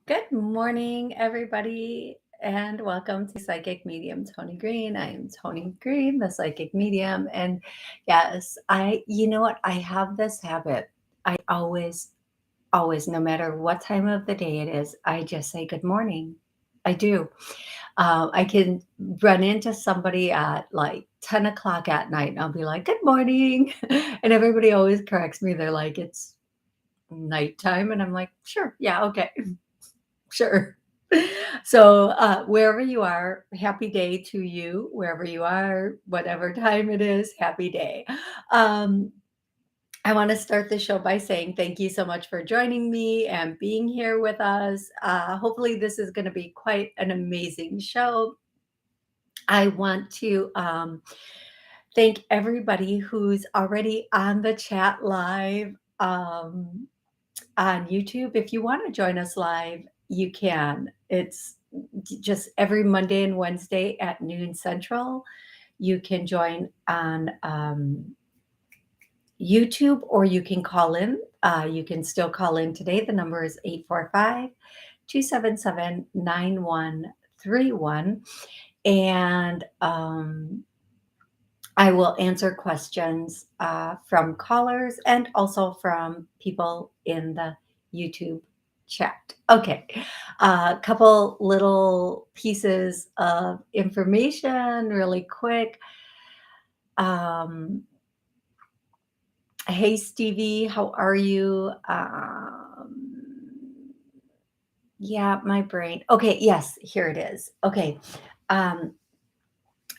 Good morning, everybody, and welcome to Psychic Medium Toni Greene. I am Toni Greene, the psychic medium. And yes, you know what? I have this habit. I always, no matter what time of the day it is, I just say good morning. I do. I can run into somebody at like 10 o'clock at night, and I'll be like, good morning. And everybody always corrects me. They're like, it's nighttime. And I'm like, sure. Yeah. Okay. Sure. So, wherever you are, happy day to you. Wherever you are, whatever time it is, happy day. Um, I want to start the show by saying thank you so much for joining me and being here with us. Hopefully, this is going to be quite an amazing show. I want to thank everybody who's already on the chat live. On YouTube. If you want to join us live, you can. It's just every Monday and Wednesday at noon Central. You can join on YouTube or you can call in. You can still call in today. The number is 845-277-9131. And I will answer questions from callers and also from people in the YouTube chat. Okay, a couple little pieces of information really quick. Um, hey, Stevie, how are you? Yeah, my brain. Okay, yes, here it is. Okay. Um,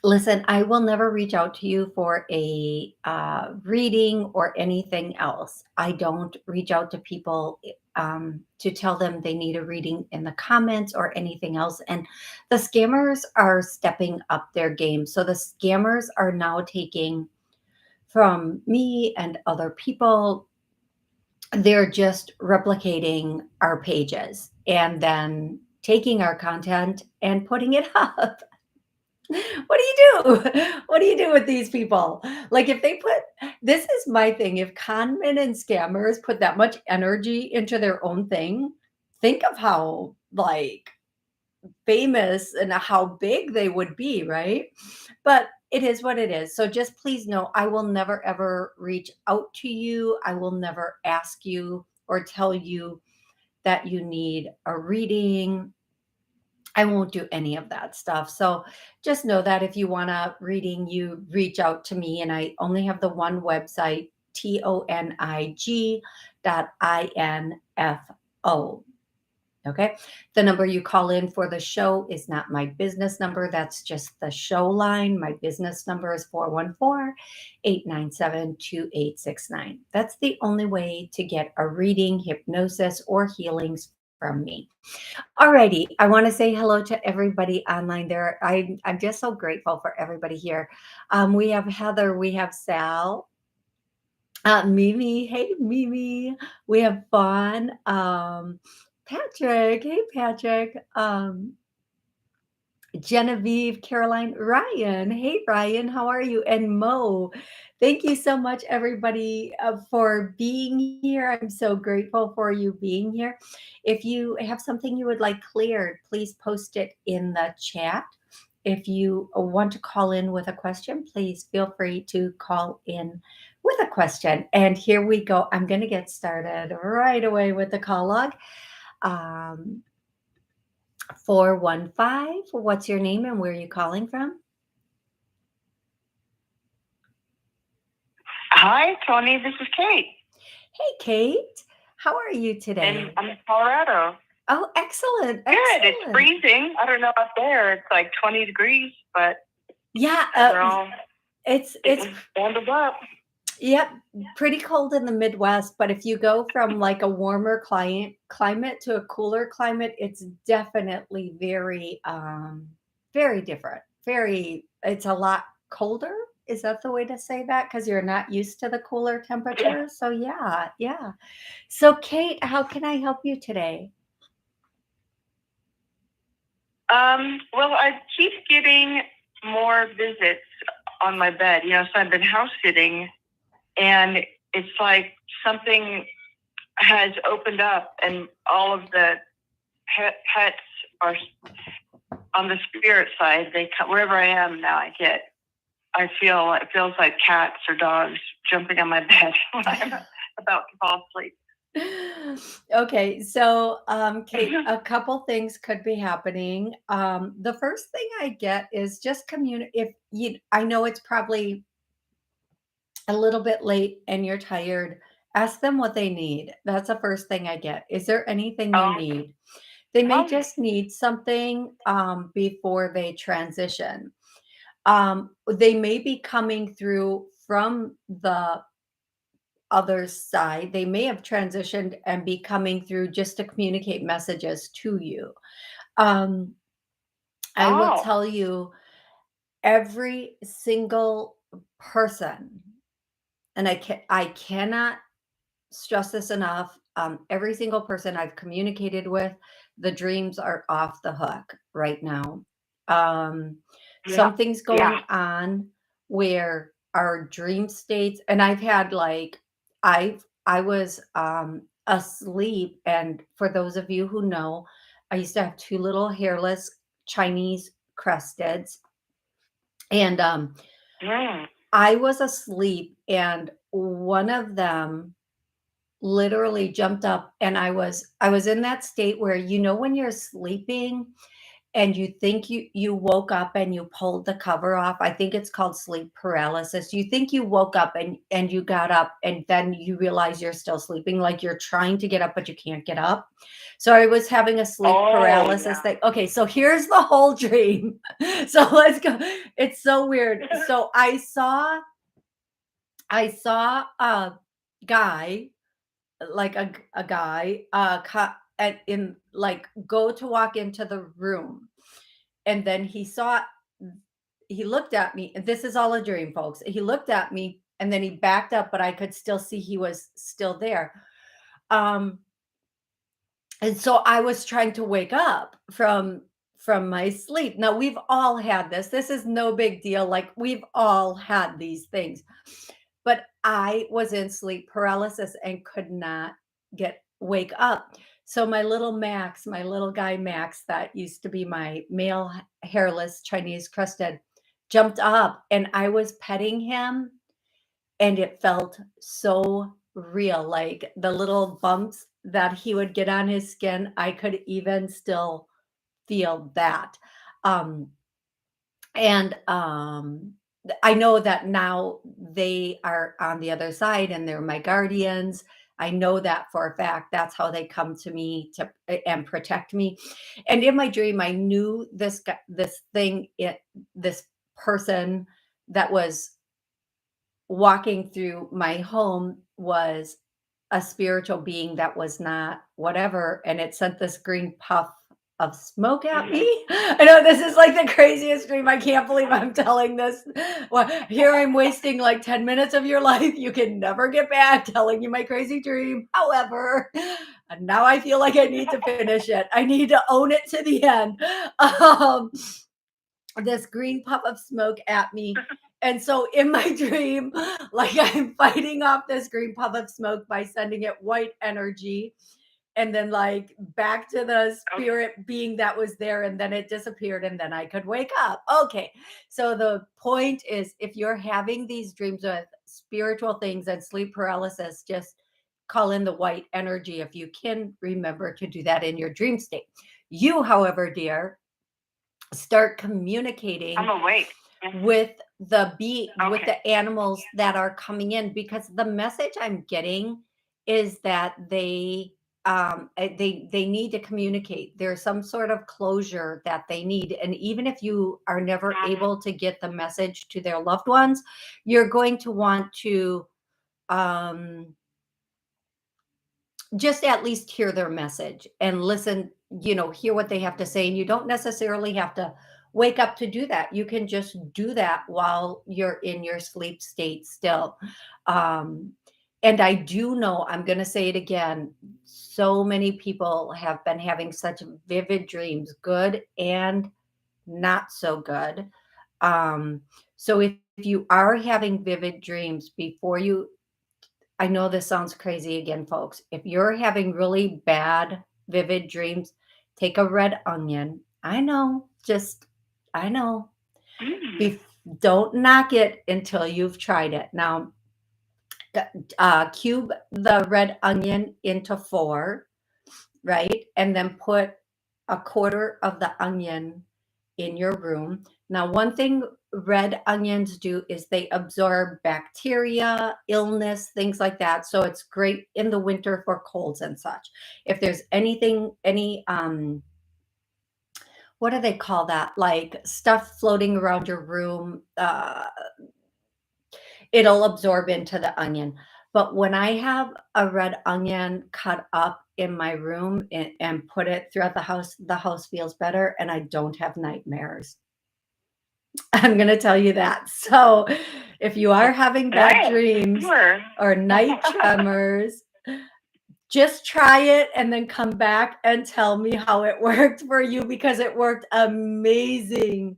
Listen, I will never reach out to you for a reading or anything else. I don't reach out to people to tell them they need a reading in the comments or anything else. And the scammers are stepping up their game. So the scammers are now taking from me and other people, they're just replicating our pages and then taking our content and putting it up. What do you do? What do you do with these people? Like if they put this is my thing. If con men and scammers put that much energy into their own thing, think of how like famous and how big they would be, right? But it is what it is. So just please know I will never ever reach out to you. I will never ask you or tell you that you need a reading. I won't do any of that stuff. So just know that if you want a reading, you reach out to me. And I only have the one website, TONIG.info. Okay. The number you call in for the show is not my business number. That's just the show line. My business number is 414-897-2869. That's the only way to get a reading, hypnosis, or healings from me. Alrighty, I want to say hello to everybody online there. I'm just so grateful for everybody here. We have Heather, we have Sal, Mimi. Hey, Mimi. We have Fawn, Patrick. Hey, Patrick. Genevieve, Caroline, Ryan. Hey, Ryan, how are you? And Mo. Thank you so much, everybody, for being here. I'm so grateful for you being here. If you have something you would like cleared, please post it in the chat. If you want to call in with a question, please feel free to call in with a question. And here we go. I'm going to get started right away with the call log. 415. What's your name and where are you calling from? Hi, Toni. This is Kate. Hey, Kate. How are you today? And I'm in Colorado. Oh, excellent. Good. It's freezing. I don't know up there. It's like 20 degrees, but yeah, it's bundled up. Yep, pretty cold in the Midwest, but if you go from like a warmer climate to a cooler climate, it's definitely very different. It's a lot colder. Is that the way to say that? Because you're not used to the cooler temperatures. So yeah. So Kate, how can I help you today? Well, I keep getting more visits on my bed, so I've been house sitting, and it's like something has opened up and all of the pets are on the spirit side. They come wherever I am now. I feel it feels like cats or dogs jumping on my bed when I'm about to fall asleep. Okay, so Kate, a couple things could be happening. The first thing I get is just communicate. If you, I know it's probably a little bit late and you're tired, ask them what they need. That's the first thing I get. Is there anything they need? They may just need something before they transition. They may be coming through from the other side. They may have transitioned and be coming through just to communicate messages to you. Um, I will tell you, every single person, and I cannot stress this enough. Every single person I've communicated with, the dreams are off the hook right now. Um, Something's going on where our dream states, and I've had like, I was asleep, and for those of you who know, I used to have two little hairless Chinese cresteds, and I was asleep, and one of them literally jumped up, and I was in that state where, when you're sleeping and you think you woke up and you pulled the cover off. I think it's called sleep paralysis. You think you woke up and you got up, and then you realize you're still sleeping, like you're trying to get up but you can't get up. So I was having a sleep paralysis thing. Okay, so here's the whole dream. So let's go. It's so weird. So I saw a guy, like a guy, in, like, go to walk into the room, and then he looked at me, and this is all a dream, folks. He looked at me, and then he backed up, but I could still see he was still there. Um, and so I was trying to wake up from my sleep. Now, we've all had this. This is no big deal. Like, we've all had these things. But I was in sleep paralysis and could not wake up. So my little Max, my little guy Max, that used to be my male hairless Chinese crested, jumped up, and I was petting him, and it felt so real. Like the little bumps that he would get on his skin, I could even still feel that. Um, and I know that now they are on the other side and they're my guardians. I know that for a fact. That's how they come to me to and protect me. And in my dream, I knew this person that was walking through my home was a spiritual being that was not whatever, and it sent this green puff of smoke at me. I know this is like the craziest dream. I can't believe I'm telling this. Well, here I'm wasting like 10 minutes of your life. You can never get back telling you my crazy dream. However, and now I feel like I need to finish it. I need to own it to the end. Um, this green puff of smoke at me. And so in my dream, like, I'm fighting off this green puff of smoke by sending it white energy, and then like back to the spirit being that was there, and then it disappeared, and then I could wake up. Okay. So the point is, if you're having these dreams with spiritual things and sleep paralysis, just call in the white energy if you can remember to do that in your dream state. You, however, dear, start communicating I'm awake. with with the animals that are coming in, because the message I'm getting is that they need to communicate. There's some sort of closure that they need, and even if you are never able to get the message to their loved ones, you're going to want to um just at least hear their message and listen, hear what they have to say. And you don't necessarily have to wake up to do that. You can just do that while you're in your sleep state still. Um, and I do know, I'm going to say it again, so many people have been having such vivid dreams, good and not so good. Um, so if you are having vivid dreams, I know this sounds crazy again, folks. If you're having really bad, vivid dreams, take a red onion. I know, just, I know. Mm. Bef- don't knock it until you've tried it. Now, cube the red onion into four, right? And then put a quarter of the onion in your room. Now, one thing red onions do is they absorb bacteria, illness, things like that. So it's great in the winter for colds and such. If there's anything, any what do they call that? Like stuff floating around your room, it'll absorb into the onion. But when I have a red onion cut up in my room and put it throughout the house feels better and I don't have nightmares. I'm going to tell you that. So if you are having bad Right. dreams Sure. or night tremors, just try it and then come back and tell me how it worked for you because it worked amazing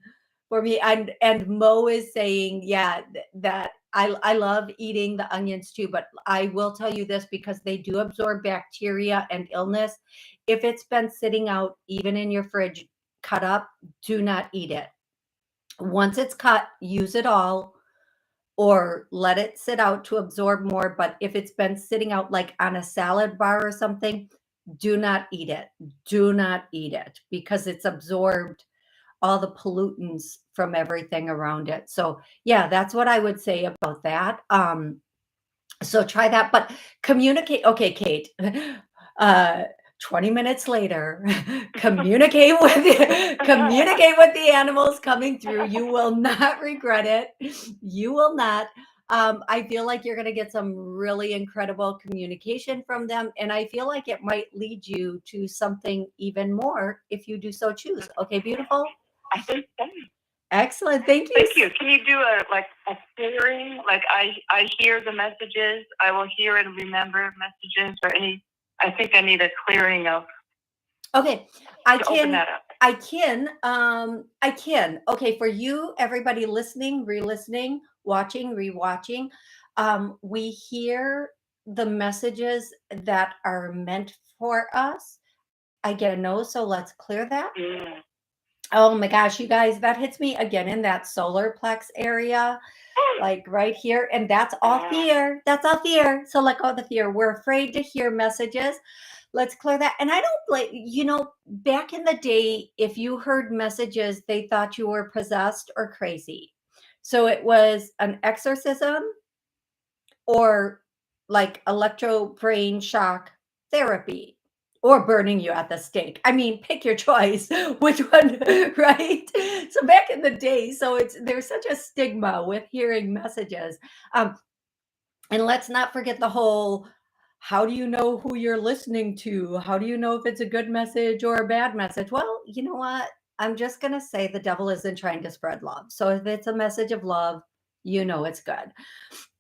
for me. And Mo is saying, yeah, that I love eating the onions too, but I will tell you this because they do absorb bacteria and illness. If it's been sitting out even in your fridge cut up, do not eat it. Once it's cut, use it all or let it sit out to absorb more. But if it's been sitting out like on a salad bar or something, do not eat it. Do not eat it because it's absorbed all the pollutants from everything around it. So, yeah, that's what I would say about that. So try that, but communicate. Okay, Kate. Uh, 20 minutes later, communicate with the animals coming through. You will not regret it. You will not. I feel like you're going to get some really incredible communication from them, and I feel like it might lead you to something even more if you do so choose. Okay, beautiful. I think so. Excellent. Thank you. Thank you. Can you do a clearing? Like I hear the messages. I will hear and remember messages or any. I think I need a clearing of. Okay, I to open can. that up. I can. Okay, for you, everybody listening, re-listening, watching, re-watching, we hear the messages that are meant for us. I get a no, so let's clear that. Mm. Oh my gosh, you guys, that hits me again in that solar plex area, like right here. And that's all fear. That's all fear. So let go of the fear. We're afraid to hear messages. Let's clear that. And I don't blame, back in the day, if you heard messages, they thought you were possessed or crazy. So it was an exorcism or like electro brain shock therapy or burning you at the stake. I mean, pick your choice. Which one, right? So back in the day, so there's such a stigma with hearing messages. Um, and let's not forget the whole how do you know who you're listening to? How do you know if it's a good message or a bad message? Well, you know what? I'm just going to say the devil isn't trying to spread love. So if it's a message of love, you know it's good.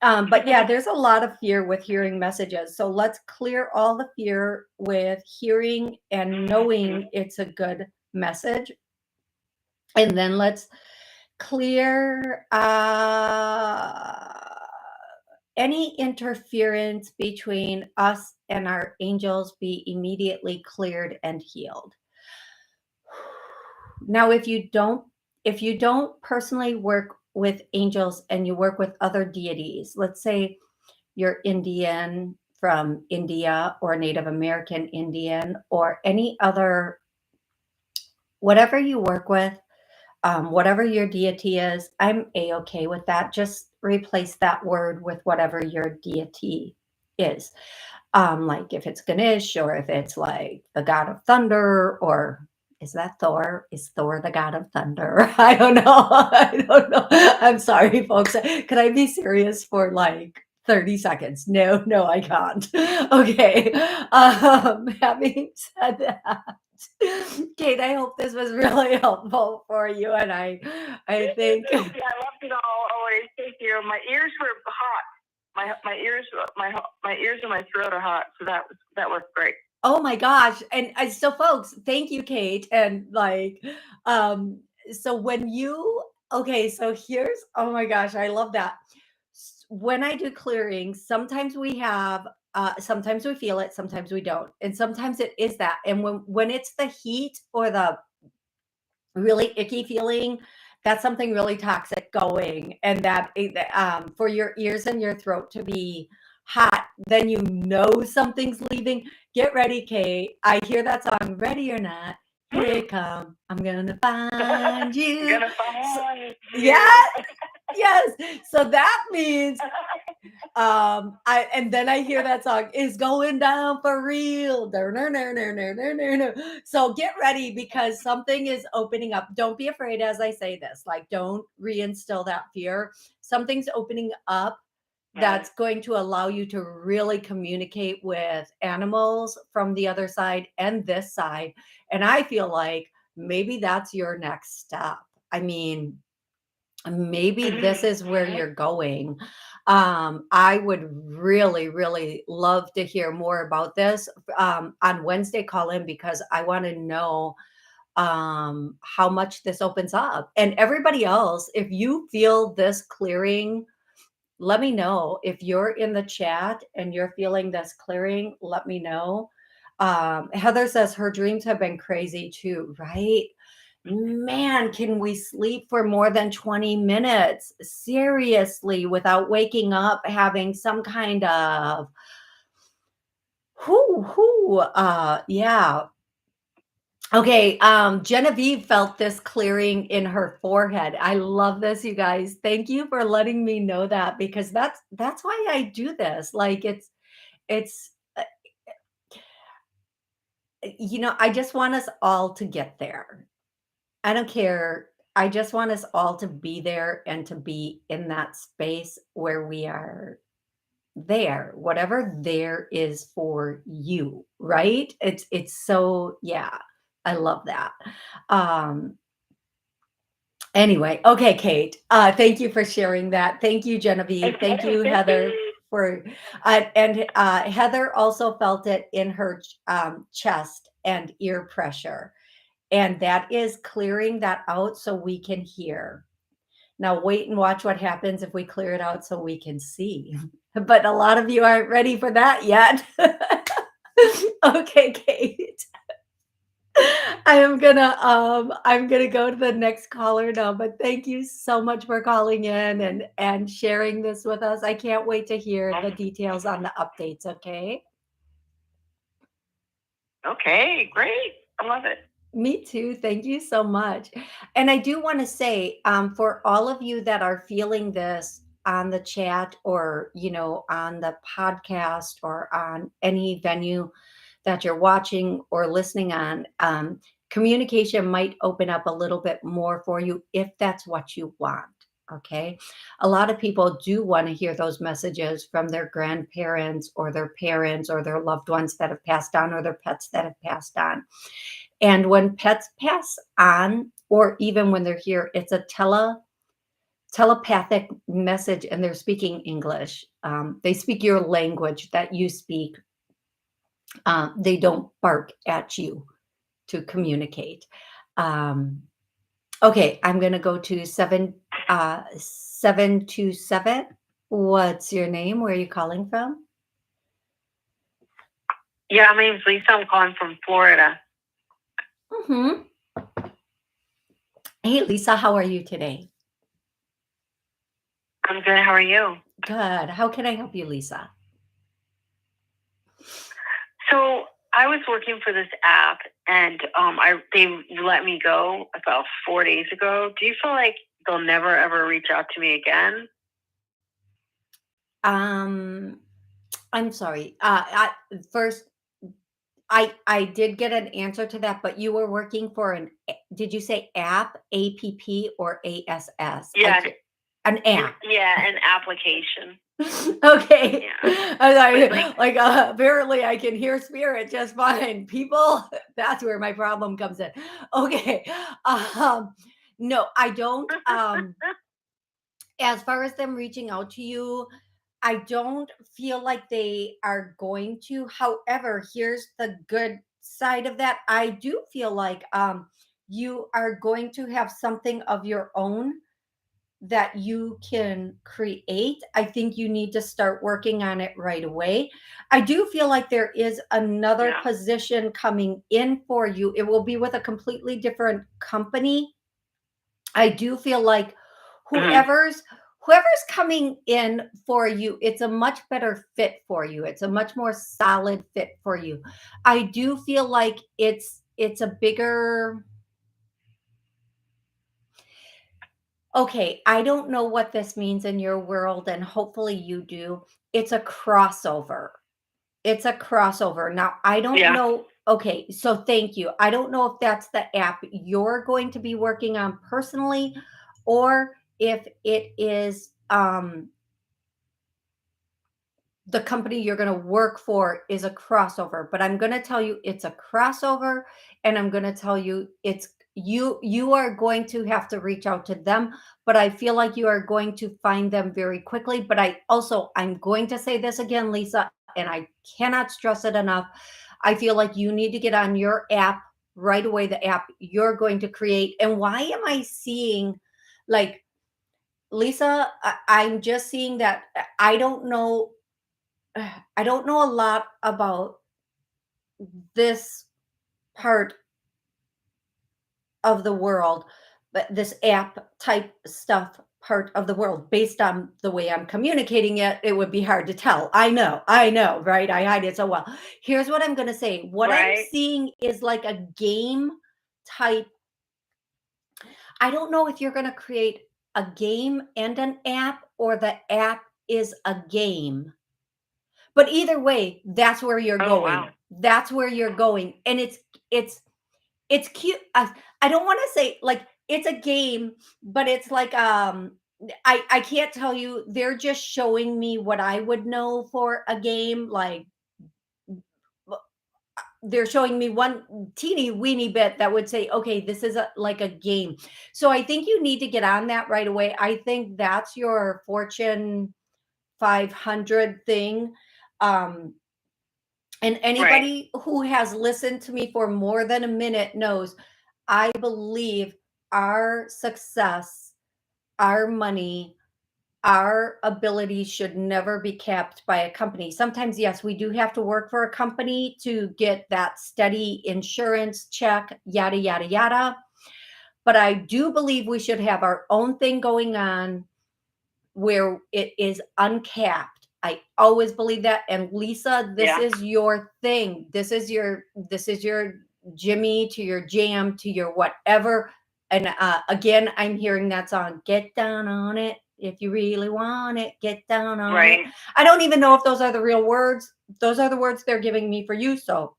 But yeah, there's a lot of fear with hearing messages. So let's clear all the fear with hearing and knowing it's a good message. And then let's clear any interference between us and our angels be immediately cleared and healed. Now, if you don't personally work with angels and you work with other deities, let's say you're Indian from India or Native American Indian or any other, whatever you work with, whatever your deity is, I'm a-okay with that. Just replace that word with whatever your deity is. Like if it's Ganesh or if it's like the god of thunder or is that Thor? Is Thor the god of thunder? I don't know. I don't know. I'm sorry, folks. Can I be serious for like 30 seconds? No, no, I can't. Okay. Having said that, Kate, I hope this was really helpful for you. And I think. Yeah, I loved it all. Always. Thank you. My ears were hot. My ears, my ears and my throat are hot. So that worked great. Oh my gosh. And so folks, thank you, Kate. And like, so when you, okay, so oh my gosh, I love that. When I do clearings, sometimes we have Sometimes we feel it, sometimes we don't, and sometimes it is that. And when it's the heat or the really icky feeling, that's something really toxic going, and for your ears and your throat to be hot, then you know something's leaving. Get ready, Kate. I hear that song, Ready or Not. Here it come. I'm gonna find I'm you. gonna So, find yeah, you. yes. So that means and then I hear that song is going down for real. So get ready because something is opening up. Don't be afraid as I say this. Like, don't reinstill that fear. Something's opening up Right. that's going to allow you to really communicate with animals from the other side and this side. And I feel like maybe that's your next step. I mean, maybe this is where Mhm. you're going. I would really, really love to hear more about this on Wednesday. Call in because I want to know how much this opens up. And everybody else, if you feel this clearing, let me know. If you're in the chat and you're feeling this clearing, let me know. Heather says her dreams have been crazy too, right? Man, can we sleep for more than 20 minutes? Seriously, without waking up, having some kind of yeah. Okay, Genevieve felt this clearing in her forehead. I love this, you guys. Thank you for letting me know that because that's why I do this. Like it's I just want us all to get there. I don't care. I just want us all to be there and to be in that space where we are there, whatever there is for you, right? It's so yeah. I love that. Um Anyway, okay, Kate. Thank you for sharing that. Thank you, Genevieve. Thank you, Heather, for and Heather also felt it in her chest and ear pressure, and that is clearing that out so we can hear. Now, wait and watch what happens if we clear it out so we can see. But a lot of you aren't ready for that yet. Okay, Kate. I'm gonna go to the next caller now, but thank you so much for calling in and sharing this with us. I can't wait to hear the details on the updates, okay? Okay, great. I love it. Me too. Thank you so much. And I do want to say, for all of you that are feeling this on the chat or, on the podcast or on any venue that you're watching or listening on, communication might open up a little bit more for you if that's what you want. Okay. A lot of people do want to hear those messages from their grandparents or their parents or their loved ones that have passed on or their pets that have passed on. And when pets pass on, or even when they're here, it's a telepathic message and they're speaking English. They speak your language that you speak. They don't bark at you to communicate. Um, okay, I'm going to go to 727. What's your name? Where are you calling from? Yeah, my name's Lisa. I'm calling from Florida. Mm-hmm. Hey, Lisa, how are you today? I'm good. How are you? Good. How can I help you, Lisa? So I was working for this app, and they let me go about 4 days ago. Do you feel like they'll never ever reach out to me again? Um, I'm sorry. First, I did get an answer to that, but you were working for did you say app, APP, or ASS? Yeah, An app. yeah, an application. Okay. Yeah. I'm sorry. Like, Apparently I can hear spirit just fine. People, that's where my problem comes in. Okay. Um, no, I don't. As far as them reaching out to you, I don't feel like they are going to. However, here's the good side of that. I do feel like you are going to have something of your own that you can create. I think you need to start working on it right away. I do feel like there is another Yeah. position coming in for you. It will be with a completely different company. I do feel like Hmm. whoever's whoever's coming in for you, it's a much better fit for you. It's a much more solid fit for you. I do feel like it's a bigger. Okay, I don't know what this means in your world, and hopefully you do. It's a crossover. It's a crossover. Now, I don't Yeah. know. Okay, so thank you. I don't know if that's the app you're going to be working on personally, or if it is the company you're going to work for is a crossover. But I'm going to tell you it's a crossover, and I'm going to tell you it's you are going to have to reach out to them, but I feel like you are going to find them very quickly. But I'm going to say this again, Lisa, and I cannot stress it enough. I feel like you need to get on your app right away, the app you're going to create. And why am I seeing, like, Lisa, I'm just seeing that. I don't know, I don't know a lot about this part of the world, but this app type stuff part of the world, based on the way I'm communicating it, it would be hard to tell. I know, right? I hide it so well. Here's what I'm going to say. What I'm Right. seeing is like a game type. I don't know if you're going to create a game and an app, or the app is a game. But either way, that's where you're Oh, wow. going. That's where you're going. And it's it's cute. I don't want to say like it's a game, but it's like I can't tell you. They're just showing me what I would know for a game. Like they're showing me one teeny weeny bit that would say, okay, this is like a game. So I think you need to get on that right away. I think that's your Fortune 500 thing. Um, and Right. anybody who has listened to me for more than a minute knows I believe our success, our money, our abilities should never be capped by a company. Sometimes, yes, we do have to work for a company to get that steady insurance check, yada, yada, yada. But I do believe we should have our own thing going on where it is uncapped. I always believe that. And Lisa, this Yeah. is your thing. This is your Jimmy to your jam to your whatever. And again, I'm hearing that song, Get Down on It. If you really want it, get down on it. Right. I don't even know if those are the real words. Those are the words they're giving me for you. So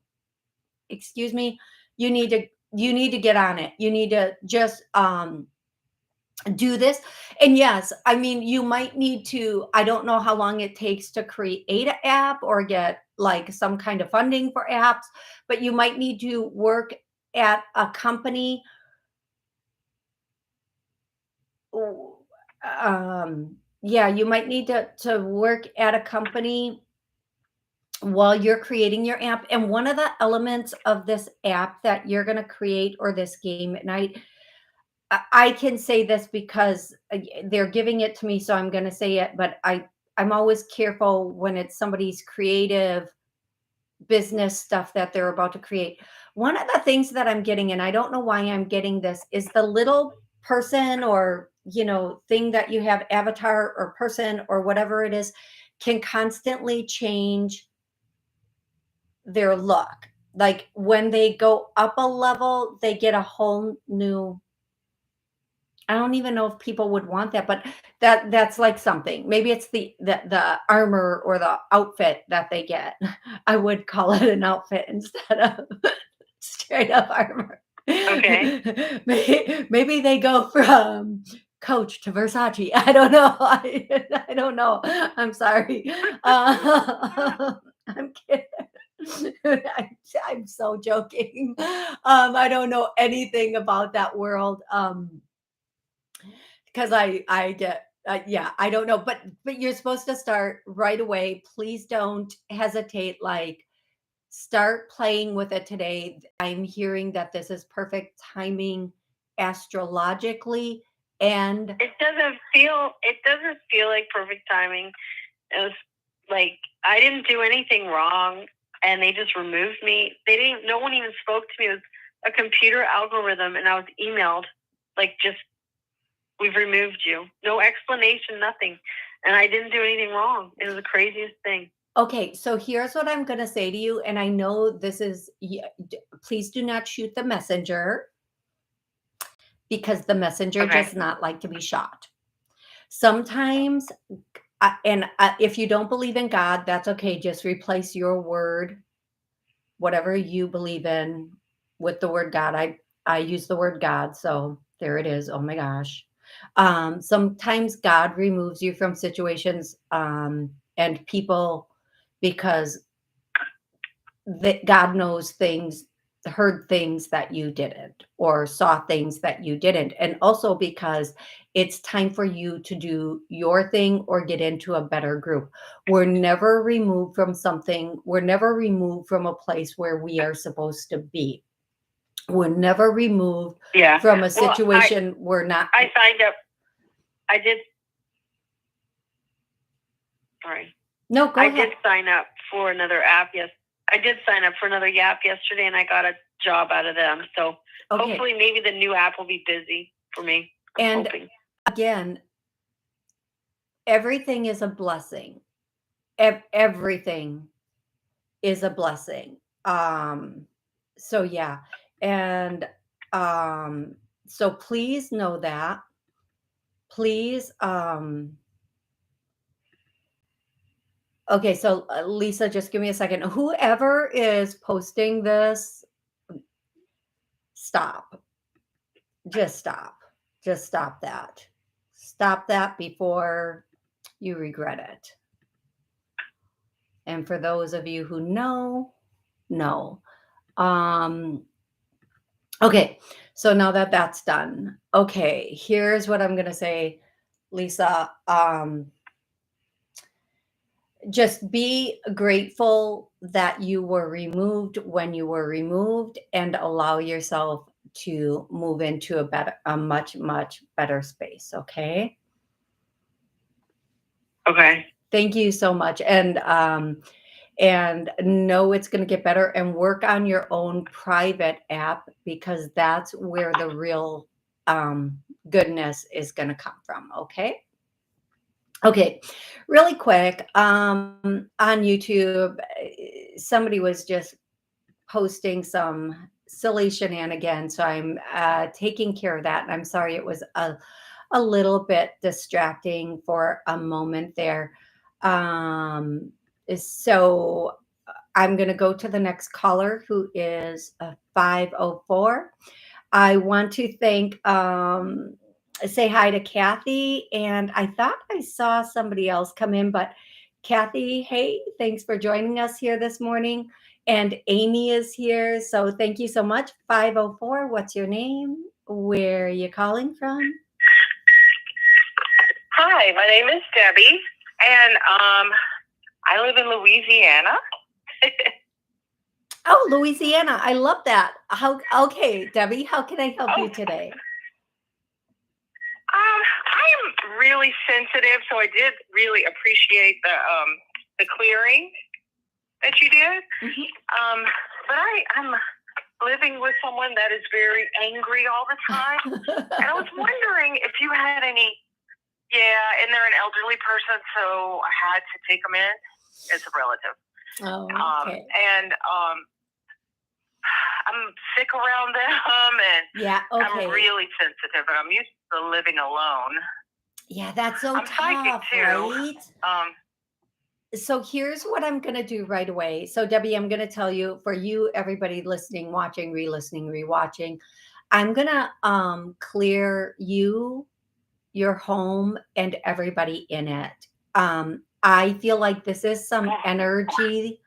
excuse me. You need to get on it. You need to just do this. And yes, I mean, you might need to, I don't know how long it takes to create an app or get like some kind of funding for apps, but you might need to work at a company. Yeah, you might need to work at a company while you're creating your app. And one of the elements of this app that you're going to create, or this game at night, I can say this because they're giving it to me, so I'm going to say it. But I'm always careful when it's somebody's creative business stuff that they're about to create. One of the things that I'm getting, and I don't know why I'm getting this, is the little person, or thing that you have, avatar or person or whatever it is, can constantly change their look. Like when they go up a level, they get a whole new. I don't even know if people would want that, but that's like something. Maybe it's the armor or the outfit that they get. I would call it an outfit instead of straight up armor. Okay. Maybe they go from Coach to Versace. I don't know. I don't know. I'm sorry. I'm kidding. I'm so joking. I don't know anything about that world. Because I get yeah, I don't know, but you're supposed to start right away. Please don't hesitate. Like, start playing with it today. I'm hearing that this is perfect timing astrologically. And it doesn't feel like perfect timing. It was like I didn't do anything wrong, and they just removed me. No one even spoke to me. It was a computer algorithm, and I was emailed like, just, we've removed you. No explanation, nothing. And I didn't do anything wrong. It was the craziest thing. okay, so here's what I'm going to say to you. And I know this is, please do not shoot the messenger, because the messenger Okay. does not like to be shot. Sometimes, if you don't believe in God, that's okay. Just replace your word, whatever you believe in, with the word God. I use the word God, so there it is. Oh my gosh. Sometimes God removes you from situations and people, because that God knows things, heard things that you didn't, or saw things that you didn't. And also because it's time for you to do your thing or get into a better group. We're never removed from something. We're never removed from a place where we are supposed to be. We're never removed from a situation we're not. I signed up. I did. Sorry. No, go ahead. I did sign up for another app. Yes, I did sign up for another app yesterday, and I got a job out of them. So hopefully, maybe the new app will be busy for me. I'm hoping. Again, everything is a blessing. Everything is a blessing. So yeah. And so please know that. Please okay, so Lisa, just give me a second. Whoever is posting this, stop. Just stop. Just stop that. Stop that before you regret it. And for those of you who know, no. Okay, so now that that's done, okay, here's what I'm going to say, Lisa. Just be grateful that you were removed when you were removed, and allow yourself to move into a much, much better space. Okay. Okay. Thank you so much. And know it's going to get better, and work on your own private app, because that's where the real goodness is going to come from. Okay, really quick, on YouTube, somebody was just posting some silly shenanigans, so I'm taking care of that. And I'm sorry, it was a little bit distracting for a moment there. So I'm going to go to the next caller, who is 504. I want to say hi to Kathy. And I thought I saw somebody else come in, but Kathy, hey, thanks for joining us here this morning. And Amy is here. So thank you so much. 504, what's your name? Where are you calling from? Hi, my name is Debbie, and I live in Louisiana. Oh, Louisiana. I love that. Okay, Debbie, how can I help you today? I am really sensitive, so I did really appreciate the clearing that you did. Mm-hmm. But I'm living with someone that is very angry all the time, and I was wondering if you had any. Yeah, and they're an elderly person, so I had to take them in. It's a relative. Oh, okay. I'm sick around them, and yeah, okay. I'm really sensitive, and I'm used to living alone. Yeah, that's so tough, right? So here's what I'm going to do right away. So Debbie, I'm going to tell you, for you, everybody listening, watching, re-listening, rewatching, I'm going to clear you, your home, and everybody in it. I feel like this is some energy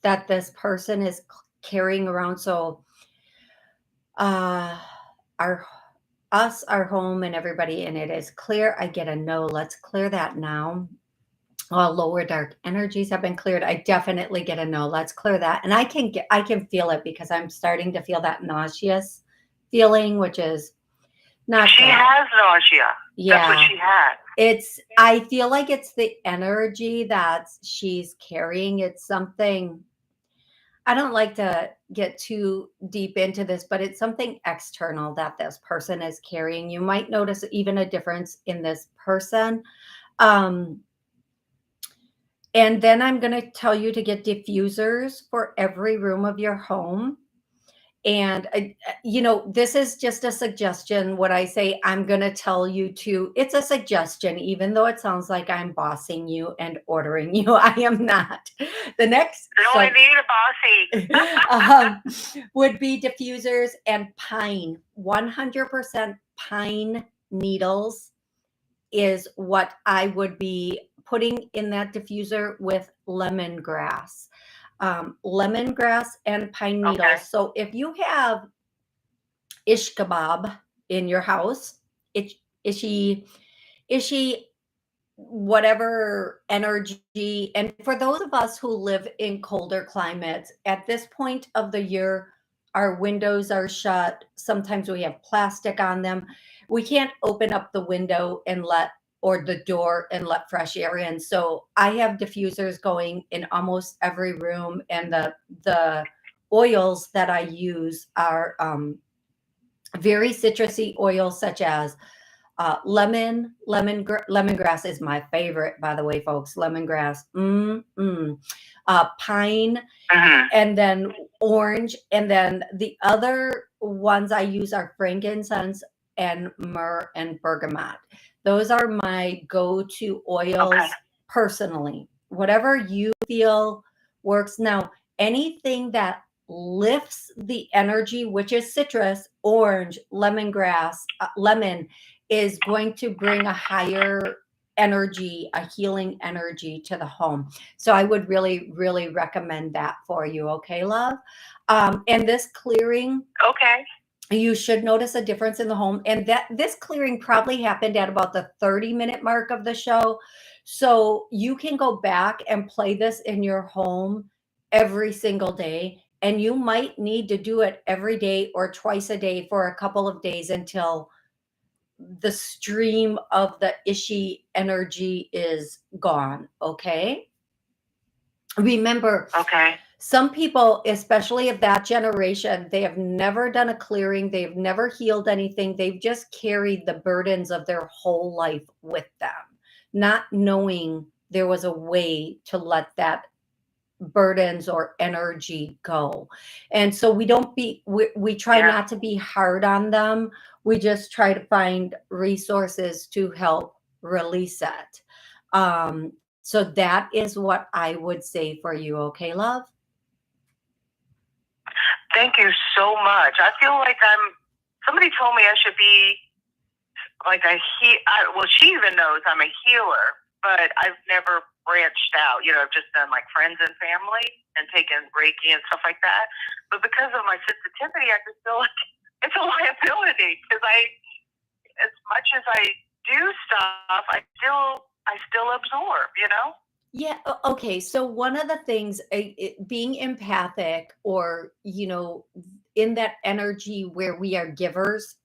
that this person is carrying around. So our home, and everybody in it is clear. I get a no. Let's clear that now. All lower dark energies have been cleared. I definitely get a no. Let's clear that. And I can feel it, because I'm starting to feel that nauseous feeling, which is Not She good. has nausea. That's what Yeah. she had. I feel like it's the energy that she's carrying. It's something, I don't like to get too deep into this, but it's something external that this person is carrying. You might notice even a difference in this person. Um, and then I'm going to tell you to get diffusers for every room of your home. And, this is just a suggestion. What I say, I'm going to tell you to, it's a suggestion, even though it sounds like I'm bossing you and ordering you. I am not. The next No, I need a bossy. would be diffusers and pine. 100% pine needles is what I would be putting in that diffuser with lemongrass. Lemongrass and pine Okay. needles. So if you have ish kebab in your house, it, ishi whatever energy. And for those of us who live in colder climates, at this point of the year, our windows are shut. Sometimes we have plastic on them. We can't open up the window and let, or the door and let fresh air in. So I have diffusers going in almost every room, and the oils that I use are very citrusy oils, such as lemongrass is my favorite, by the way, folks. Lemongrass, pine, and then orange, and then the other ones I use are frankincense and myrrh and bergamot. Those are my go-to oils. Okay. Personally. Whatever you feel works. Now, anything that lifts the energy, which is citrus, orange, lemongrass, lemon, is going to bring a higher energy, a healing energy to the home. So I would really, really recommend that for you. Okay, love? And this clearing, Okay. you should notice a difference in the home. And that this clearing probably happened at about the 30-minute mark of the show. So you can go back and play this in your home every single day. And you might need to do it every day or twice a day for a couple of days until the stream of the ishi energy is gone. Okay. Remember, Okay. some people, especially of that generation, they have never done a clearing, they've never healed anything, they've just carried the burdens of their whole life with them, not knowing there was a way to let that burdens or energy go. And so we try Yeah. not to be hard on them. We just try to find resources to help release it. So that is what I would say for you. Okay, love? Thank you so much. I feel like somebody told me I should be like well, she even knows I'm a healer, but I've never branched out. I've just done like friends and family and taken Reiki and stuff like that. But because of my sensitivity, I just feel like it's a liability because as much as I do stuff, I still absorb. Yeah. Okay. So one of the things, being empathic, or, in that energy where we are givers,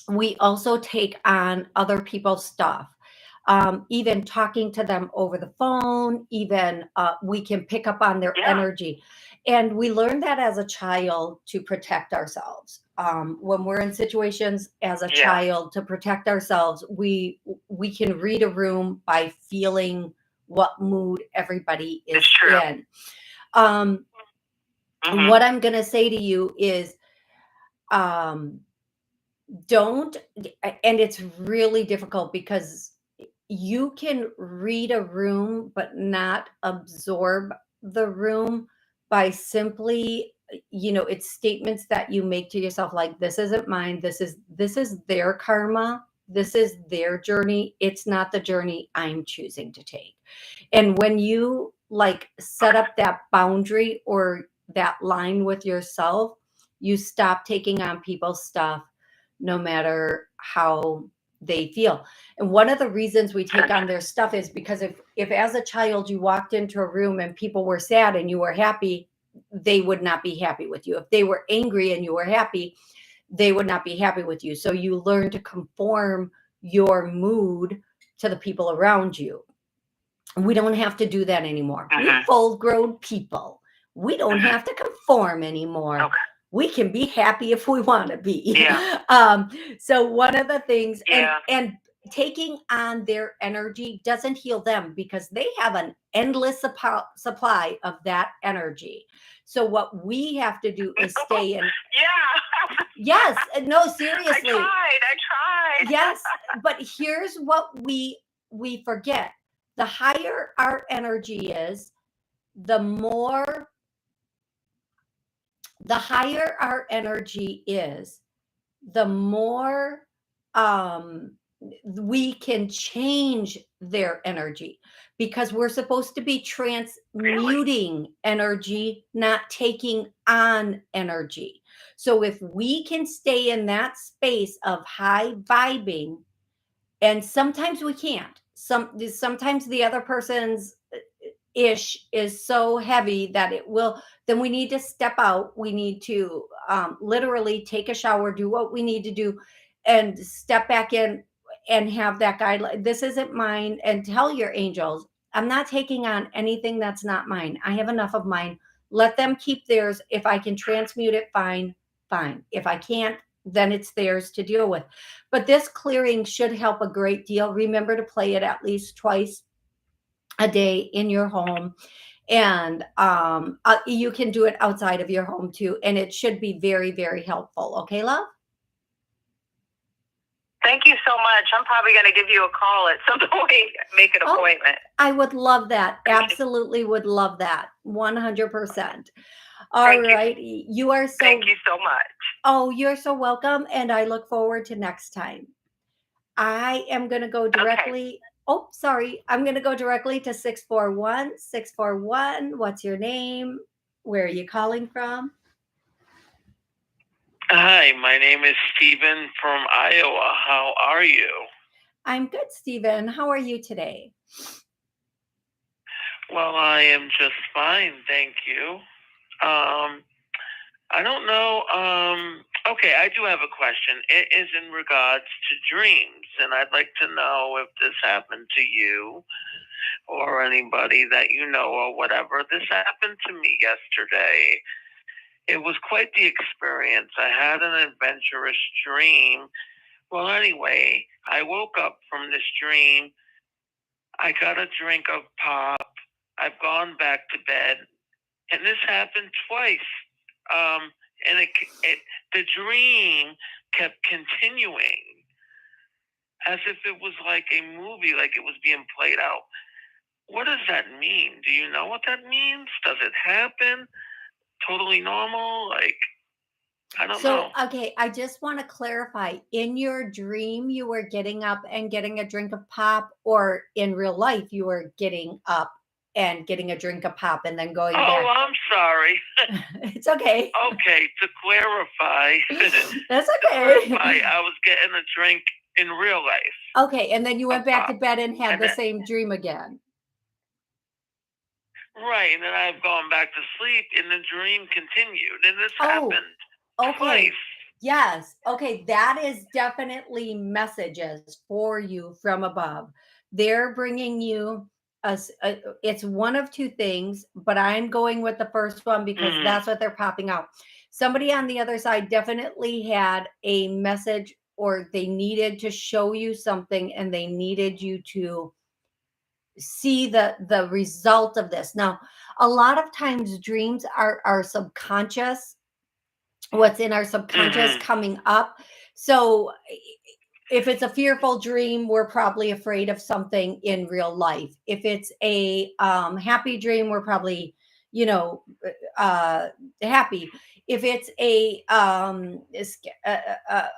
we also take on other people's stuff. Even talking to them over the phone, even we can pick up on their Yeah. energy. And we learn that as a child to protect ourselves. When we're in situations as a Yeah. child to protect ourselves, we can read a room by feeling what mood everybody is It's true. in. Um, What I'm going to say to you is, um, don't, and it's really difficult because you can read a room but not absorb the room by simply, it's statements that you make to yourself, like, this isn't mine, this is their karma, this is their journey, it's not the journey I'm choosing to take. And when you like set up that boundary or that line with yourself, you stop taking on people's stuff, no matter how they feel. And one of the reasons we take on their stuff is because if as a child you walked into a room and people were sad and you were happy, they would not be happy with you. If they were angry and you were happy, they would not be happy with you. So you learn to conform your mood to the people around you. We don't have to do that anymore. We're full grown people. We don't have to conform anymore. Okay. We can be happy if we want to be. Yeah. So one of the things, Yeah. and taking on their energy doesn't heal them because they have an endless supply of that energy. So what we have to do is stay in. Yeah. Yes, no, I seriously. tried. Yes, but here's what we forget. The higher our energy is, the more the higher our energy is, the more um we can change their energy, because we're supposed to be transmuting energy, not taking on energy. So if we can stay in that space of high vibing, and sometimes we can't, sometimes the other person's ish is so heavy that it will, then we need to step out. We need to literally take a shower, do what we need to do, and step back in and have that guideline. This isn't mine. And tell your angels, I'm not taking on anything that's not mine. I have enough of mine. Let them keep theirs. If I can transmute it, fine, fine. If I can't, then it's theirs to deal with. But this clearing should help a great deal. Remember to play it at least twice a day in your home. And you can do it outside of your home too. And it should be very, very helpful. Okay, love? Thank you so much. I'm probably going to give you a call at some point, make an appointment. I would love that. Absolutely would love that. 100%. All right. You are so. Thank you so much. Oh, you're so welcome. And I look forward to next time. I am going to go directly. Okay. Oh, sorry. I'm going to go directly to 641. 641. What's your name? Where are you calling from? Hi, my name is Stephen from Iowa. How are you? I'm good, Stephen. How are you today? Well, I am just fine, thank you. I don't know. Okay, I do have a question. It is in regards to dreams, and I'd like to know if this happened to you or anybody that you know or whatever. This happened to me yesterday. It was quite the experience. I had an adventurous dream. Well, anyway, I woke up from this dream. I got a drink of pop. I've gone back to bed, and this happened twice. And the dream kept continuing as if it was like a movie, like it was being played out. What does that mean? Do you know what that means? Does it happen? Totally normal? Like, I don't know. Okay, I just want to clarify. In your dream, you were getting up and getting a drink of pop, or in real life, you were getting up and getting a drink of pop and then going back? Oh, I'm sorry. It's okay. Okay, to clarify. That's okay. I was getting a drink in real life. Okay, and then you went back to bed and had the same dream again. Right, and then I've gone back to sleep, and the dream continued, and this happened twice. Yes. Okay, that is definitely messages for you from above. They're bringing you it's one of two things, but I'm going with the first one because that's what they're popping out. Somebody on the other side definitely had a message, or they needed to show you something, and they needed you to see the result of this. Now, a lot of times dreams are our subconscious, what's in our subconscious coming up. So if it's a fearful dream, we're probably afraid of something in real life. If it's a happy dream, we're probably, happy. If it's a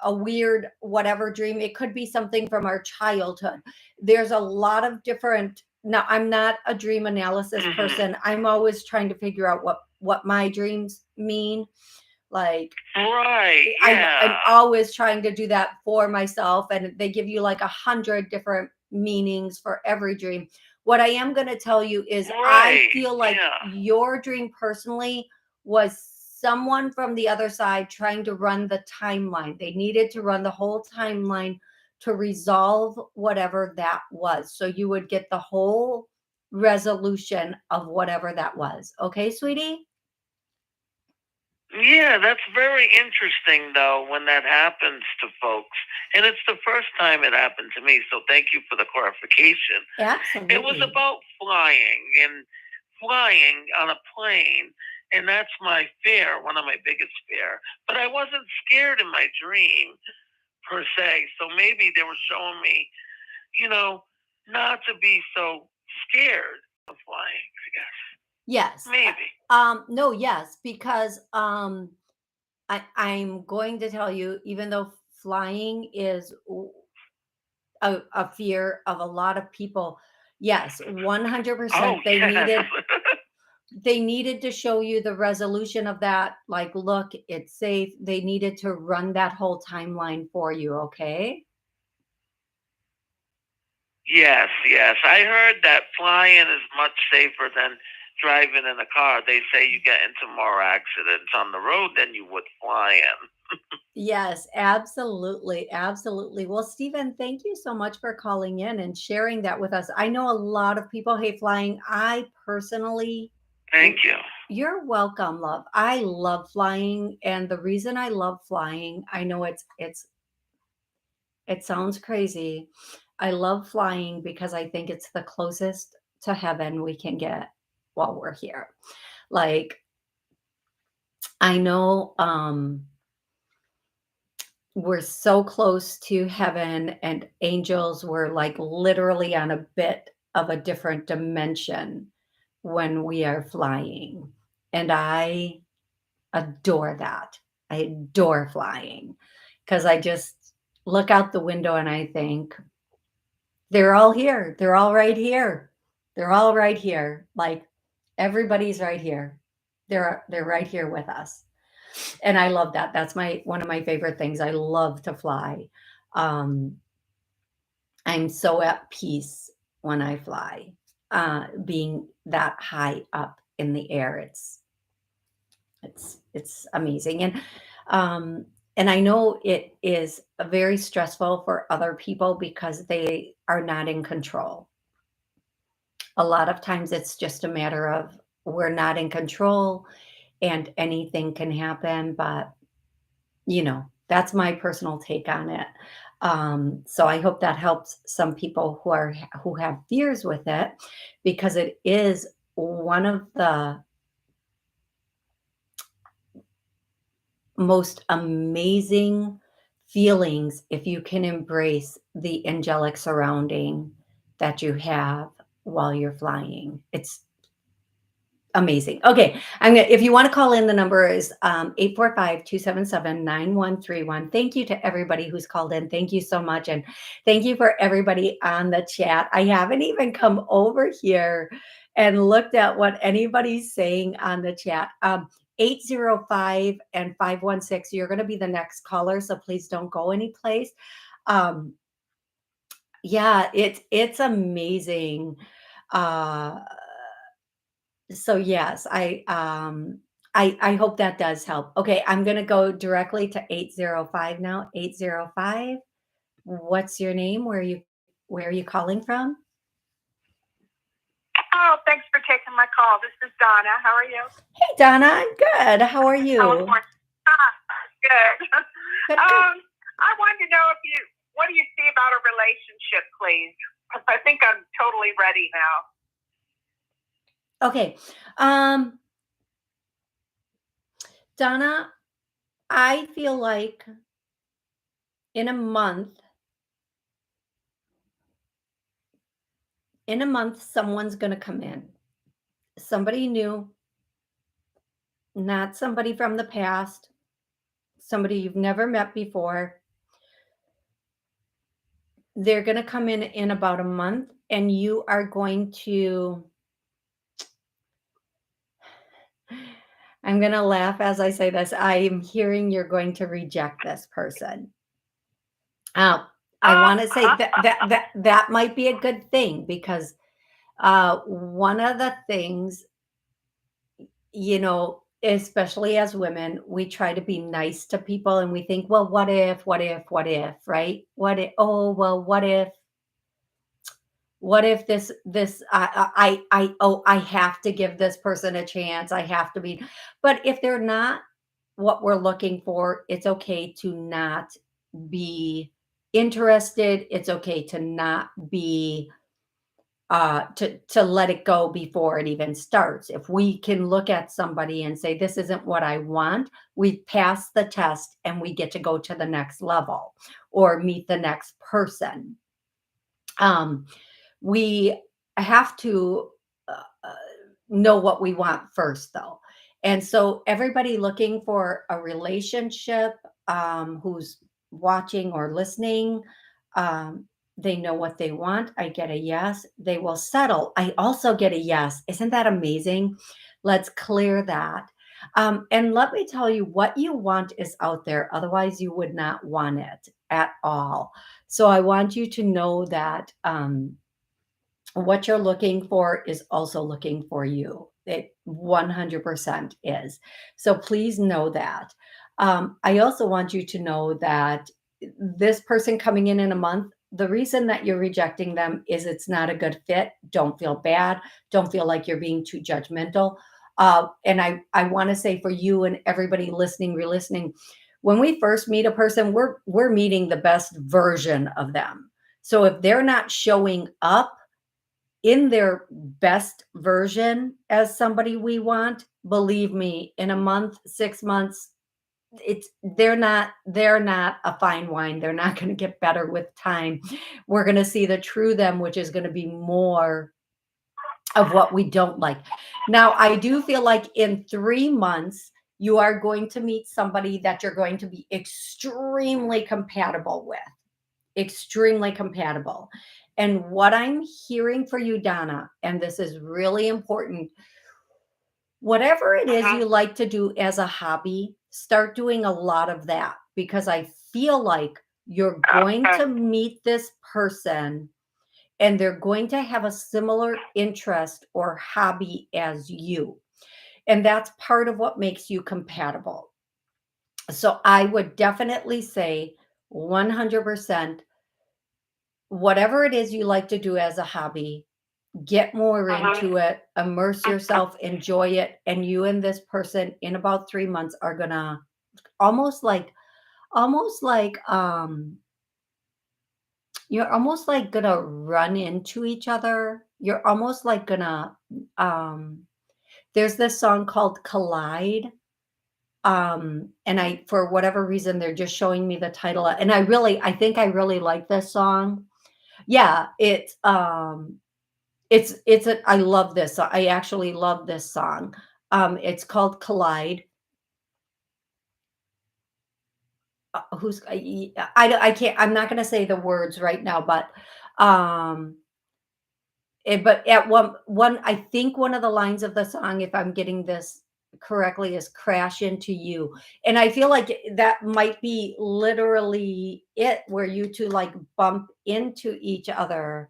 weird whatever dream, it could be something from our childhood. There's a lot of different. Now, I'm not a dream analysis person. I'm always trying to figure out what my dreams mean. Like, right, yeah. I'm always trying to do that for myself, and they give you like 100 different meanings for every dream. What I am going to tell you is, I feel like your dream personally was someone from the other side trying to run the timeline. They needed to run the whole timeline to resolve whatever that was. So you would get the whole resolution of whatever that was. Okay, sweetie? Yeah, that's very interesting, though, when that happens to folks. And it's the first time it happened to me, so thank you for the clarification. It was Absolutely. about flying on a plane, and that's my fear, one of my biggest fear. But I wasn't scared in my dream, per se, so maybe they were showing me, you know, not to be so scared of flying, I guess. Yes. Maybe. No, yes, because I'm going to tell you, even though flying is a fear of a lot of people, yes, Oh, 100% yes. they needed to show you the resolution of that. Like, look, it's safe. They needed to run that whole timeline for you. Okay. Yes, yes. I heard that flying is much safer than driving in a car. They say you get into more accidents on the road than you would flying. Yes, absolutely. Absolutely. Well, Stephen, thank you so much for calling in and sharing that with us. I know a lot of people hate flying. I personally, Thank you. you're welcome, love. I love flying. And the reason I love flying, I know it sounds crazy. I love flying because I think it's the closest to heaven we can get while we're here. Like, I know we're so close to heaven, and angels were like literally on a bit of a different dimension when we are flying. And I adore that. I adore flying because I just look out the window and I think, they're all here. They're all right here. They're all right here. Like, everybody's right here. They're right here with us. And I love that. That's my one of my favorite things. I love to fly. Um, I'm so at peace when I fly. Being that high up in the air, it's amazing. Um, and I know it is very stressful for other people because they are not in control. A lot of times it's just a matter of we're not in control and anything can happen, but that's my personal take on it. So I hope that helps some people who have fears with it, because it is one of the most amazing feelings if you can embrace the angelic surrounding that you have while you're flying. It's amazing. Okay, if you want to call in, the number is 845-277-9131. Thank you to everybody who's called in. Thank you so much. And thank you for everybody on the chat. I haven't even come over here and looked at what anybody's saying on the chat. 805 and 516, you're going to be the next caller, so please don't go anyplace. Yeah, it's amazing. Uh so yes, I hope that does help. Okay, I'm gonna go directly to 805 now. 805. What's your name? Where are you calling from? Oh, thanks for taking my call. This is Donna. How are you? Hey Donna, I'm good. How are you? California. Good. Good, good. I wanted to know what do you see about a relationship, please? Because I think I'm totally ready now. Okay. Donna, I feel like in a month, someone's gonna come in. Somebody new, not somebody from the past, somebody you've never met before. They're going to come in about a month, and you are going to, I'm going to laugh as I say this. I am hearing you're going to reject this person. I want to say that might be a good thing, because one of the things, especially as women, we try to be nice to people and we think, well, what if, right? What if, oh, well, what if this oh, I have to give this person a chance. I have to be, but if they're not what we're looking for, it's okay to not be interested. It's okay to not be to let it go before it even starts. If we can look at somebody and say, this isn't what I want, we pass the test and we get to go to the next level or meet the next person. Um, we have to uh, know what we want first, though. And so, everybody looking for a relationship, who's watching or listening, um, they know what they want. I get a yes. They will settle. I also get a yes. Isn't that amazing? Let's clear that. And let me tell you, what you want is out there. Otherwise, you would not want it at all. So, I want you to know that. What you're looking for is also looking for you. It 100% is. So please know that. I also want you to know that this person coming in a month, the reason that you're rejecting them is it's not a good fit. Don't feel bad. Don't feel like you're being too judgmental. And I want to say for you and everybody listening, re-listening, when we first meet a person, we're meeting the best version of them. So if they're not showing up in their best version as somebody we want, believe me, in a month, 6 months, it's they're not a fine wine. They're not going to get better with time. We're going to see the true them, which is going to be more of what we don't like. Now, I do feel like in 3 months you are going to meet somebody that you're going to be extremely compatible with. Extremely compatible. And what I'm hearing for you, Donna, and this is really important, whatever it is Uh-huh. you like to do as a hobby, start doing a lot of that because I feel like you're going Okay. to meet this person and they're going to have a similar interest or hobby as you. And that's part of what makes you compatible. So I would definitely say 100%, whatever it is you like to do as a hobby, get more Uh-huh. into it, immerse yourself, enjoy it, and you and this person in about 3 months are gonna almost like almost like, you're almost like gonna run into each other. You're almost like gonna, there's this song called Collide, and I for whatever reason, they're just showing me the title, and I think I really like this song. Yeah, it's a I love this. I actually love this song. It's called Collide. Who's I can't. I'm not going to say the words right now, but um, but at one I think one of the lines of the song, if I'm getting this correctly, is "crash into you," and I feel like that might be literally it, where you two like bump into each other.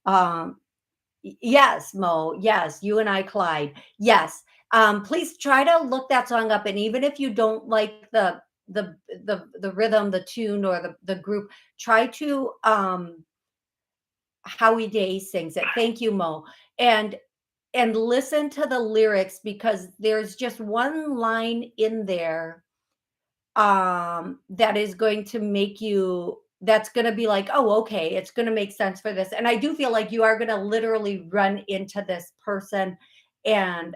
Um, Yes, Mo. Yes, you and I collide. Yes. Please try to look that song up, and even if you don't like the rhythm, the tune, or the group, try to Howie Day sings it. Thank you, Mo. And listen to the lyrics because there's just one line in there that is going to make you that's going to be like, oh, okay, it's going to make sense for this. And I do feel like you are going to literally run into this person, and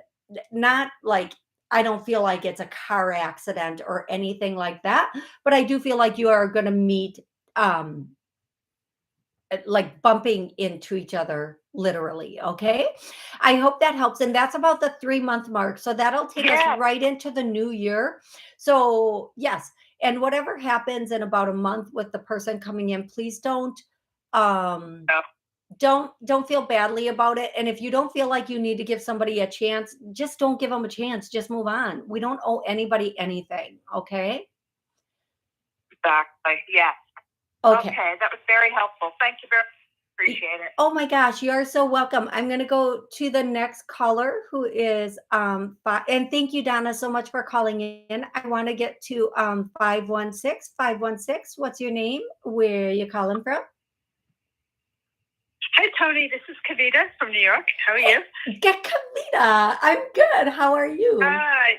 not like, I don't feel like it's a car accident or anything like that, but I do feel like you are going to meet, um like bumping into each other literally. Okay, I hope that helps. And that's about the 3 month mark, so that'll take us Yeah. right into the new year. So yes, and whatever happens in about a month with the person coming in, please um Yeah. don't feel badly about it. And if you don't feel like you need to give somebody a chance, just don't give them a chance. Just move on. We don't owe anybody anything. Okay. Exactly. Yeah. Okay. Okay. That was very helpful. Thank you very appreciate it. Oh my gosh, you are so welcome. I'm going to go to the next caller who is and thank you, Donna, so much for calling in. I want to get to 516. 516, what's your name? Where are you calling from? Hi, Toni. This is Kavita from New York. How are you? Get Kavita. I'm good. How are you? Hi.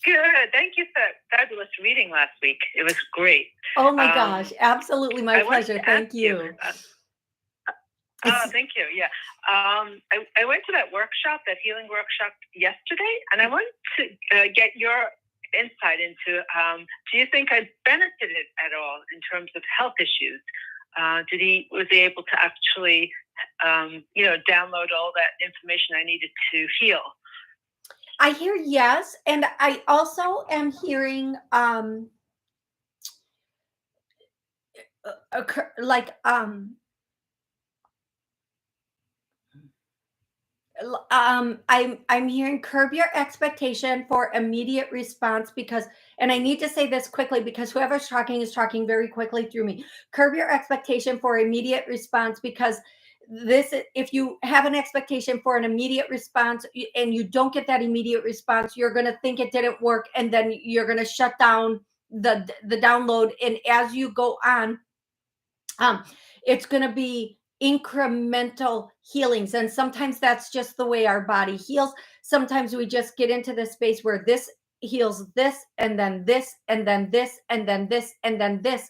Good. Thank you for that fabulous reading last week. It was great. Oh my gosh, absolutely my I wanted pleasure. to Thank ask you, you. thank you. Yeah. I went to that workshop, that healing workshop yesterday, and I wanted to get your insight into, do you think I benefited at all in terms of health issues? Was he able to actually, download all that information I needed to heal? I hear yes, and I also am hearing like I'm hearing curb your expectation for immediate response because, and I need to say this quickly because whoever's talking is talking very quickly through me. Curb your expectation for immediate response because if you have an expectation for an immediate response and you don't get that immediate response, you're going to think it didn't work, and then you're going to shut down the download. And as you go on, it's going to be incremental healings, and sometimes that's just the way our body heals. Sometimes we just get into this space where this heals this, and then this, and then this, and then this, and then this,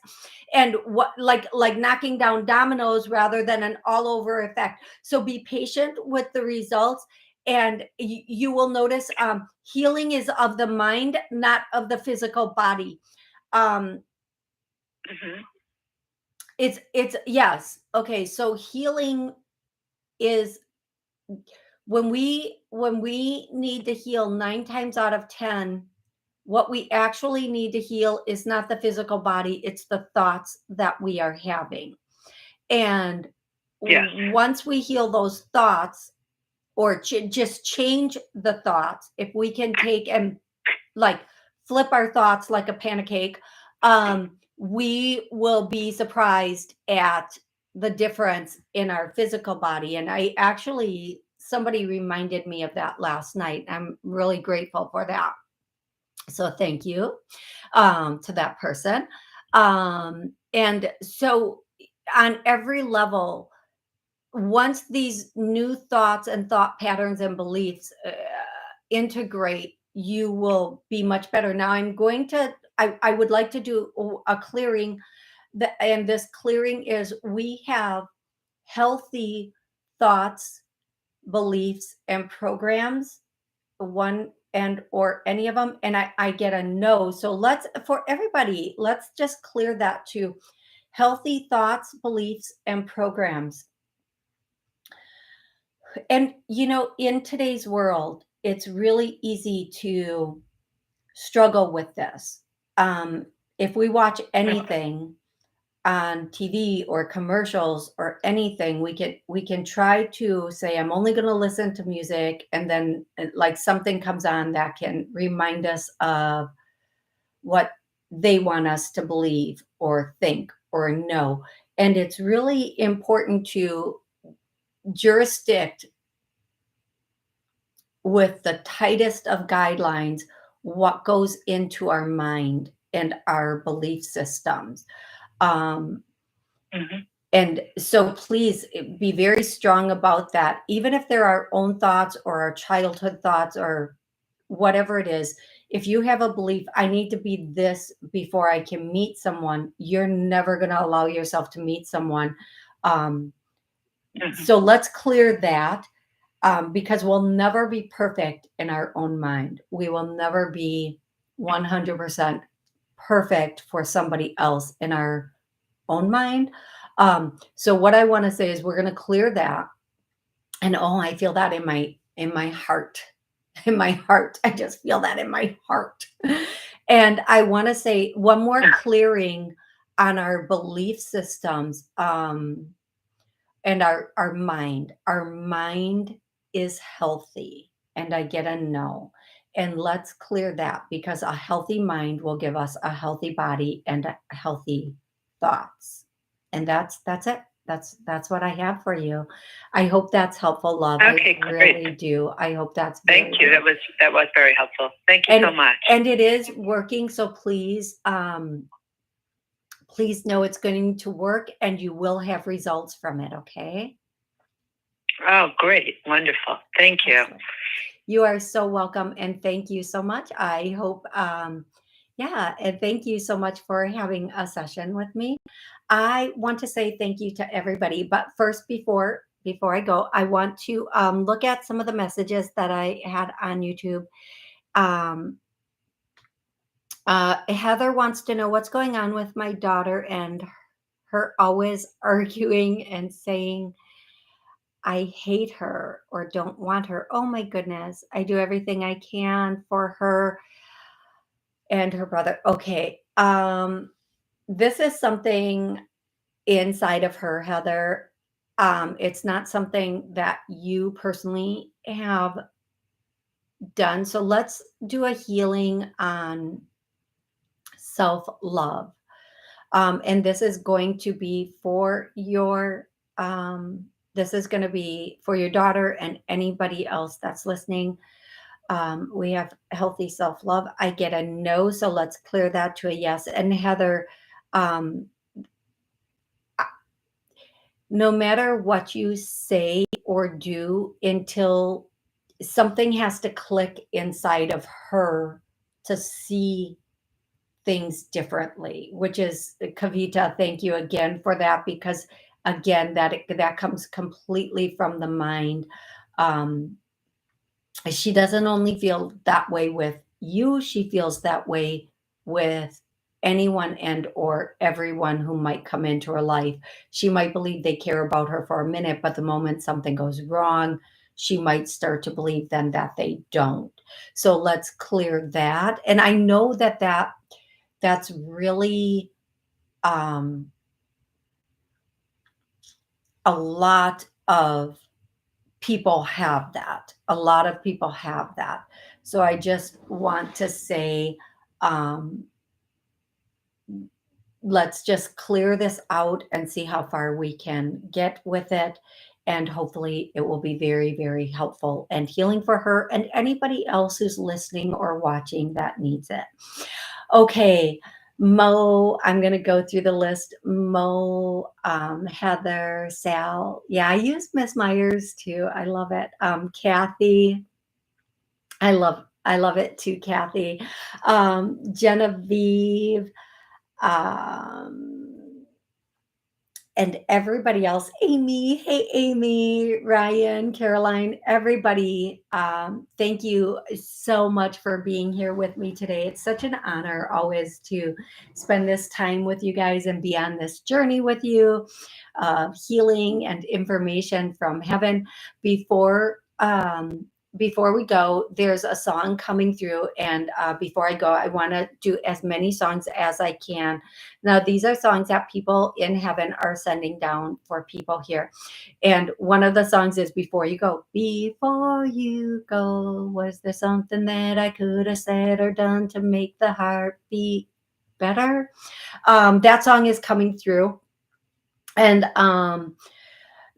and what, like knocking down dominoes rather than an all over effect. So be patient with the results, and you will notice healing is of the mind, not of the physical body. Mm-hmm. It's yes. Okay, so healing is when we need to heal 9 times out of 10, what we actually need to heal is not the physical body, it's the thoughts that we are having. And Yes. once we heal those thoughts, or just change the thoughts, if we can take and like flip our thoughts like a pancake, we will be surprised at the difference in our physical body. And I actually, somebody reminded me of that last night. I'm really grateful for that. So thank you to that person. And so on every level, once these new thoughts and thought patterns and beliefs integrate, you will be much better. Now I would like to do a clearing, and this clearing is we have healthy thoughts, beliefs, and programs, one and or any of them, and I get a no. So for everybody, let's just clear that to healthy thoughts, beliefs, and programs. And in today's world, it's really easy to struggle with this. If we watch anything on TV or commercials or anything, we can try to say, I'm only going to listen to music, and then like something comes on that can remind us of what they want us to believe or think or know. And it's really important to jurisdict with the tightest of guidelines what goes into our mind and our belief systems. Mm-hmm. And so please be very strong about that. Even if they're our own thoughts or our childhood thoughts or whatever it is, if you have a belief, I need to be this before I can meet someone, you're never going to allow yourself to meet someone. So let's clear that. Because we'll never be perfect in our own mind. We will never be 100% perfect for somebody else in our own mind. So what I want to say is we're going to clear that. And I feel that in my heart. In my heart. I just feel that in my heart. And I want to say one more clearing on our belief systems. And our mind. Our mind is healthy, and I get a no. And let's clear that, because a healthy mind will give us a healthy body and a healthy thoughts. And that's it. That's what I have for you. I hope that's helpful, love. Okay, I great. really do. I hope that's Thank you. very That was very helpful. Thank you so much. and it is working, so please know it's going to work and you will have results from it, okay? Oh, great. Wonderful. Thank you. Excellent. You are so welcome, and thank you so much. I hope, yeah, and thank you so much for having a session with me. I want to say thank you to everybody, but first, before I go, I want to look at some of the messages that I had on YouTube. Um, Heather wants to know what's going on with my daughter and her always arguing and saying I hate her or don't want her. Oh my goodness. I do everything I can for her and her brother. Okay. This is something inside of her, Heather. It's not something that you personally have done. So let's do a healing on self-love. And this is going to be for your this is going to be for your daughter and anybody else that's listening. We have healthy self-love. I get a no, so let's clear that to a yes. And Heather, um, no matter what you say or do, until something has to click inside of her to see things differently, which is Kavita. Thank you again for that, because again, that comes completely from the mind. Um, she doesn't only feel that way with you, she feels that way with anyone and or everyone who might come into her life. She might believe they care about her for a minute, but the moment something goes wrong, she might start to believe then that they don't. So let's clear that. And I know that's really um, a lot of people have that. A lot of people have that. So I just want to say, um, let's just clear this out and see how far we can get with it. And hopefully, it will be very, very helpful and healing for her and anybody else who's listening or watching that needs it. Okay, Mo, I'm going to go through the list. Mo, Heather, Sal. Yeah, I use Miss Myers too. I love it. Kathy, I love it too, Kathy. Genevieve, um, and everybody else. Amy, hey, Amy, Ryan, Caroline, everybody. Thank you so much for being here with me today. It's such an honor always to spend this time with you guys and be on this journey with you, healing and information from heaven. Before we go, there's a song coming through, and before I go, I want to do as many songs as I can. Now, these are songs that people in heaven are sending down for people here. And one of the songs is Before You Go. Before you go, was there something that I could have said or done to make the heart beat better? That song is coming through. And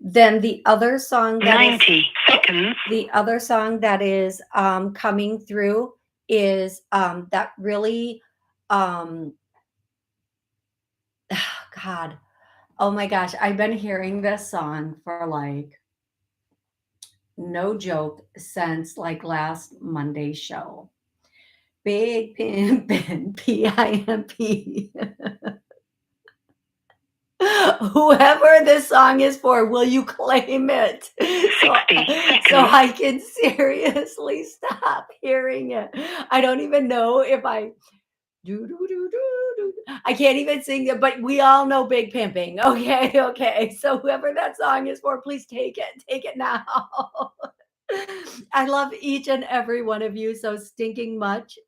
then the other song that 90 seconds. The other song that is coming through is that really God, oh my gosh, I've been hearing this song for like, no joke, since like last Monday's show. Big Pimp, P-I-M-P. Whoever this song is for, will you claim it? 60 seconds. So I can seriously stop hearing it. I don't even know if I do do do do do. I can't even sing it, but we all know Big Pimping. Okay, okay. So whoever that song is for, please take it. Take it now. I love each and every one of you so stinking much.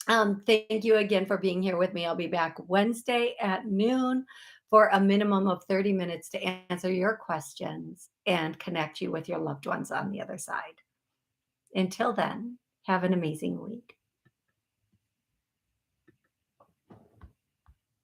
Thank you again for being here with me. I'll be back Wednesday at noon for a minimum of 30 minutes to answer your questions and connect you with your loved ones on the other side. Until then, have an amazing week.